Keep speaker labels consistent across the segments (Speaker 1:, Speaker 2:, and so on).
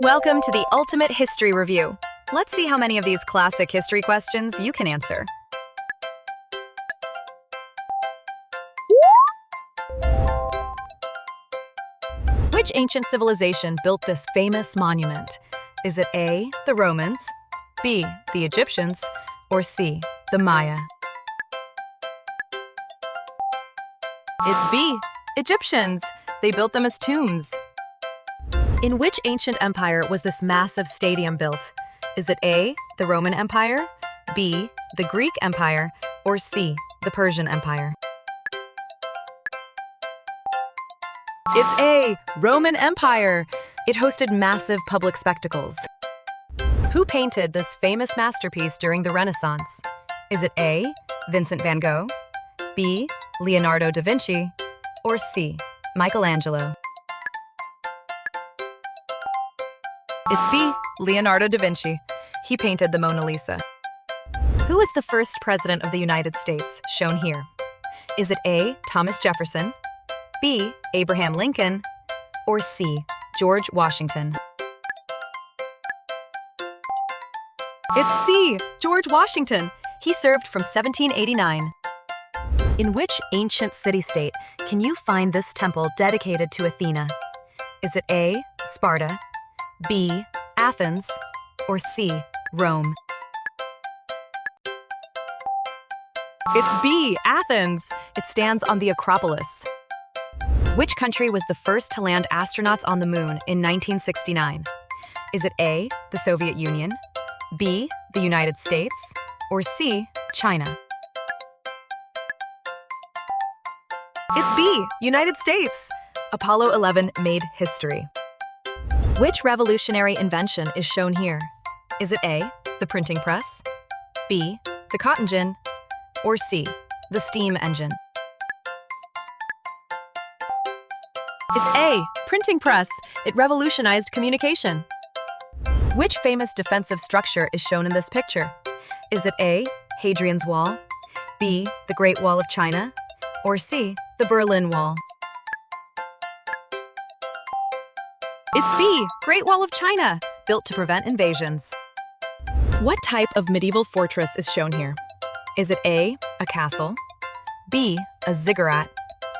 Speaker 1: Welcome to the Ultimate History Review. Let's see how many of these classic history questions you can answer. Which ancient civilization built this famous monument? Is it A, the Romans, B, the Egyptians, or C, the Maya? It's B, Egyptians. They built them as tombs. In which ancient empire was this massive stadium built? Is it A, the Roman Empire, B, the Greek Empire, or C, the Persian Empire? It's A, Roman Empire. It hosted massive public spectacles. Who painted this famous masterpiece during the Renaissance? Is it A, Vincent van Gogh, B, Leonardo da Vinci, or C, Michelangelo? It's B, Leonardo da Vinci. He painted the Mona Lisa. Who was the first president of the United States, shown here? Is it A, Thomas Jefferson, B, Abraham Lincoln, or C, George Washington? It's C, George Washington. He served from 1789. In which ancient city-state can you find this temple dedicated to Athena? Is it A, Sparta, B, Athens, or C, Rome? It's B, Athens. It stands on the Acropolis. Which country was the first to land astronauts on the moon in 1969? Is it A, the Soviet Union, B, the United States, or C, China? It's B, United States. Apollo 11 made history. Which revolutionary invention is shown here? Is it A, the printing press, B, the cotton gin, or C, the steam engine? It's A, printing press. It revolutionized communication. Which famous defensive structure is shown in this picture? Is it A, Hadrian's Wall, B, the Great Wall of China, or C, the Berlin Wall? It's B, Great Wall of China, built to prevent invasions. What type of medieval fortress is shown here? Is it A, a castle, B, a ziggurat,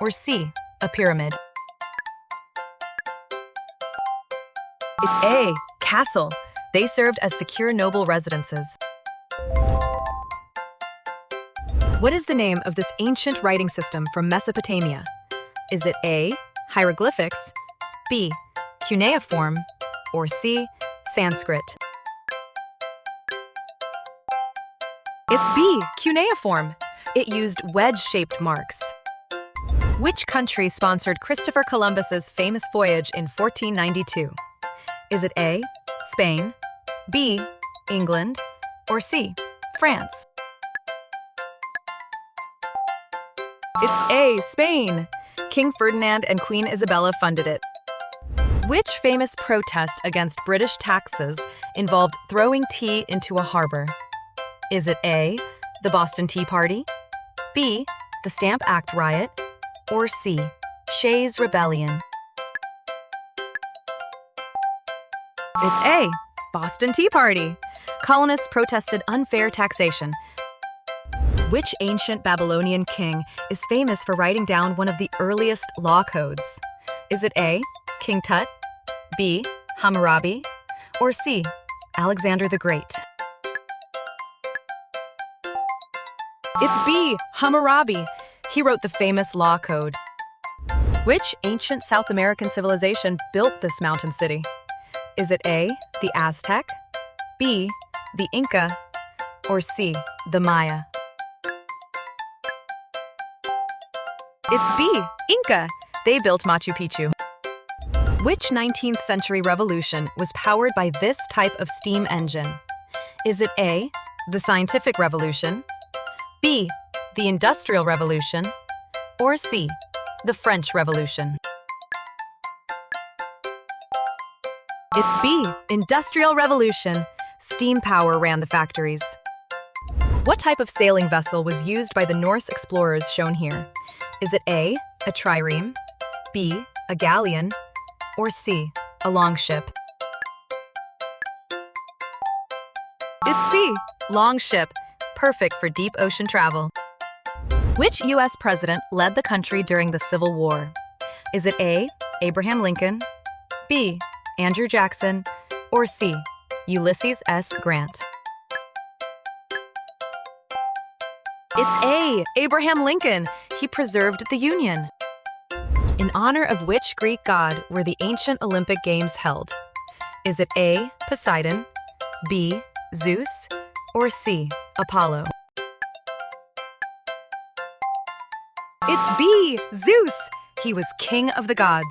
Speaker 1: or C, a pyramid? It's A, castle. They served as secure noble residences. What is the name of this ancient writing system from Mesopotamia? Is it A, hieroglyphics, B, cuneiform, or C, Sanskrit? It's B, cuneiform. It used wedge-shaped marks. Which country sponsored Christopher Columbus's famous voyage in 1492? Is it A, Spain, B, England, or C, France? It's A, Spain. King Ferdinand and Queen Isabella funded it. Which famous protest against British taxes involved throwing tea into a harbor? Is it A, the Boston Tea Party, B, the Stamp Act riot, or C, Shays' Rebellion? It's A, Boston Tea Party. Colonists protested unfair taxation. Which ancient Babylonian king is famous for writing down one of the earliest law codes? Is it A, King Tut, B, Hammurabi, or C, Alexander the Great? It's B, Hammurabi. He wrote the famous law code. Which ancient South American civilization built this mountain city? Is it A, the Aztec, B, the Inca, or C, the Maya? It's B, Inca. They built Machu Picchu. Which 19th century revolution was powered by this type of steam engine? Is it A, the Scientific Revolution, B, the Industrial Revolution, or C, the French Revolution? It's B, Industrial Revolution. Steam power ran the factories. What type of sailing vessel was used by the Norse explorers shown here? Is it A, a trireme, B, a galleon, or C, a longship? It's C. Longship, perfect for deep ocean travel. Which U.S. president led the country during the Civil War? Is it A. Abraham Lincoln, B. Andrew Jackson, or C. Ulysses S. Grant? It's A. Abraham Lincoln. He preserved the Union. In honor of which Greek god were the ancient Olympic Games held? Is it A. Poseidon, B. Zeus, or C. Apollo? It's B. Zeus. He was king of the gods.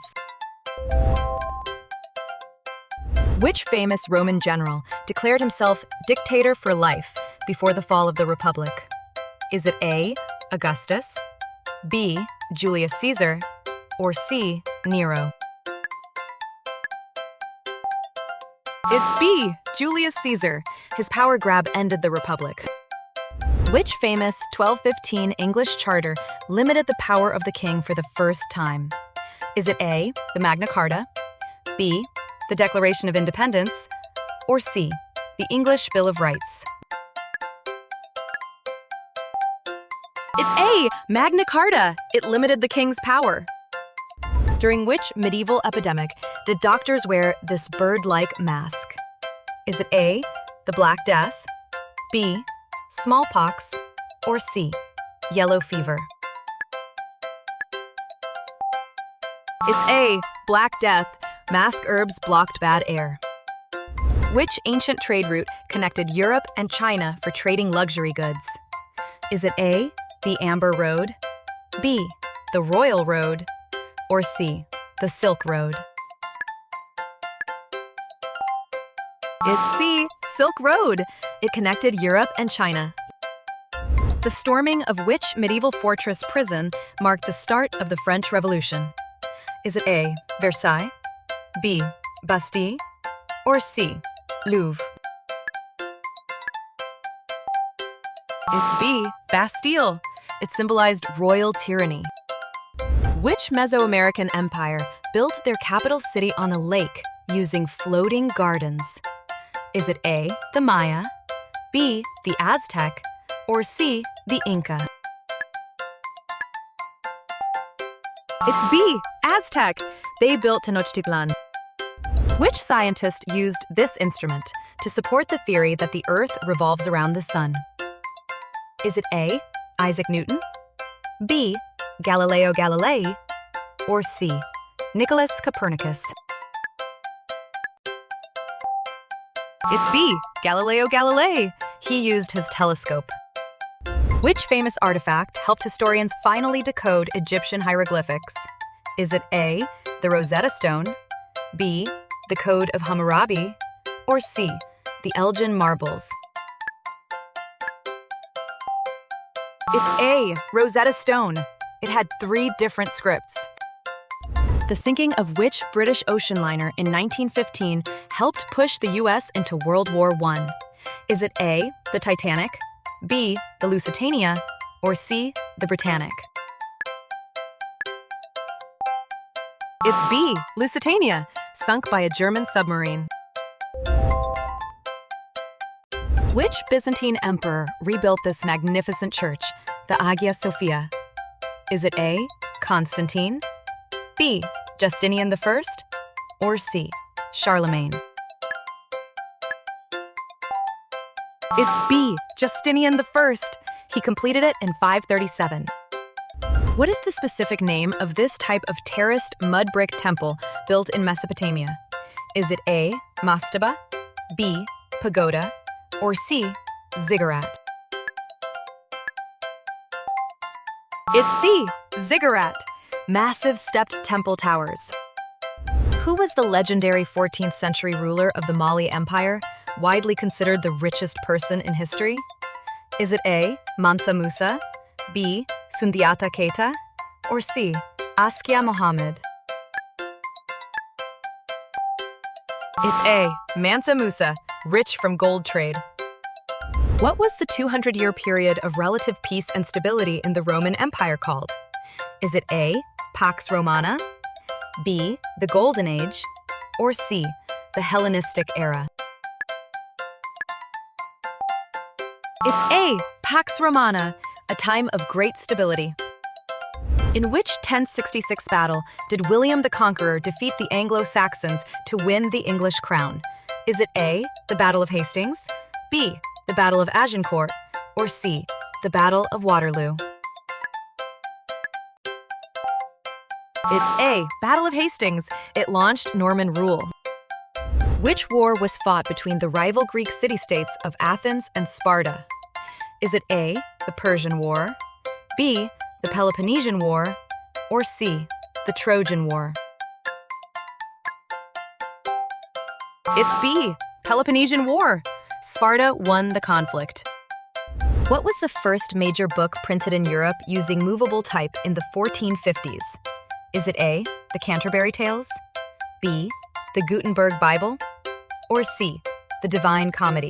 Speaker 1: Which famous Roman general declared himself dictator for life before the fall of the Republic? Is it A. Augustus, B. Julius Caesar, or C. Nero? It's B. Julius Caesar. His power grab ended the Republic. Which famous 1215 English charter limited the power of the king for the first time? Is it A. the Magna Carta, B. the Declaration of Independence, or C. the English Bill of Rights? It's A. Magna Carta. It limited the king's power. During which medieval epidemic did doctors wear this bird-like mask? Is it A. the Black Death, B. smallpox, or C. yellow fever? It's A. Black Death. Mask herbs blocked bad air. Which ancient trade route connected Europe and China for trading luxury goods? Is it A. the Amber Road, B. the Royal Road, or C. the Silk Road? It's C. Silk Road. It connected Europe and China. The storming of which medieval fortress prison marked the start of the French Revolution? Is it A. Versailles, B. Bastille, or C. Louvre? It's B. Bastille. It symbolized royal tyranny. Which Mesoamerican empire built their capital city on a lake using floating gardens? Is it A. the Maya, B. the Aztec, or C. the Inca? It's B. Aztec. They built Tenochtitlan. Which scientist used this instrument to support the theory that the Earth revolves around the sun? Is it A. Isaac Newton, B. Galileo Galilei, or C. Nicholas Copernicus? It's B. Galileo Galilei. He used his telescope. Which famous artifact helped historians finally decode Egyptian hieroglyphics? Is it A. the Rosetta Stone, B. the Code of Hammurabi, or C. the Elgin Marbles? It's A. Rosetta Stone. It had 3 different scripts. The sinking of which British ocean liner in 1915 helped push the U.S. into World War I? Is it A. the Titanic, B. the Lusitania, or C. the Britannic? It's B. Lusitania, sunk by a German submarine. Which Byzantine emperor rebuilt this magnificent church, the Hagia Sophia? Is it A. Constantine, B. Justinian I, or C. Charlemagne? It's B. Justinian I. He completed it in 537. What is the specific name of this type of terraced mud brick temple built in Mesopotamia? Is it A. Mastaba, B. Pagoda, or C. Ziggurat? It's C. Ziggurat. Massive stepped temple towers. Who was the legendary 14th century ruler of the Mali Empire, widely considered the richest person in history? Is it A. Mansa Musa, B. Sundiata Keita, or C. Askia Mohammed? It's A. Mansa Musa, rich from gold trade. What was the 200-year period of relative peace and stability in the Roman Empire called? Is it A. Pax Romana, B. the Golden Age, or C. the Hellenistic era? It's A. Pax Romana, a time of great stability. In which 1066 battle did William the Conqueror defeat the Anglo-Saxons to win the English crown? Is it A. the Battle of Hastings, B. the Battle of Agincourt, or C. the Battle of Waterloo? It's A. Battle of Hastings. It launched Norman rule. Which war was fought between the rival Greek city-states of Athens and Sparta? Is it A. the Persian War, B. the Peloponnesian War, or C. the Trojan War? It's B. Peloponnesian War. Sparta won the conflict. What was the first major book printed in Europe using movable type in the 1450s? Is it A. the Canterbury Tales, B. the Gutenberg Bible, or C. the Divine Comedy?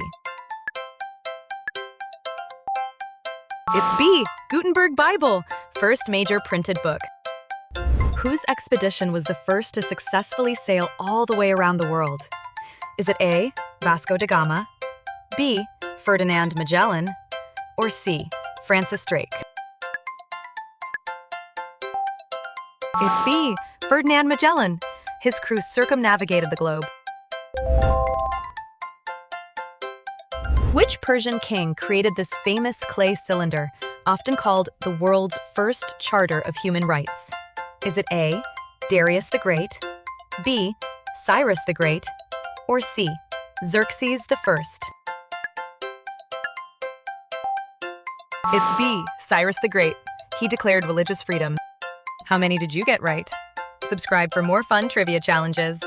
Speaker 1: It's B. Gutenberg Bible, first major printed book. Whose expedition was the first to successfully sail all the way around the world? Is it A. Vasco da Gama, B. Ferdinand Magellan, or C. Francis Drake? It's B. Ferdinand Magellan. His crew circumnavigated the globe. Which Persian king created this famous clay cylinder, often called the world's first charter of human rights? Is it A. Darius the Great, B. Cyrus the Great, or C. Xerxes the First? It's B. Cyrus the Great. He declared religious freedom. How many did you get right? Subscribe for more fun trivia challenges.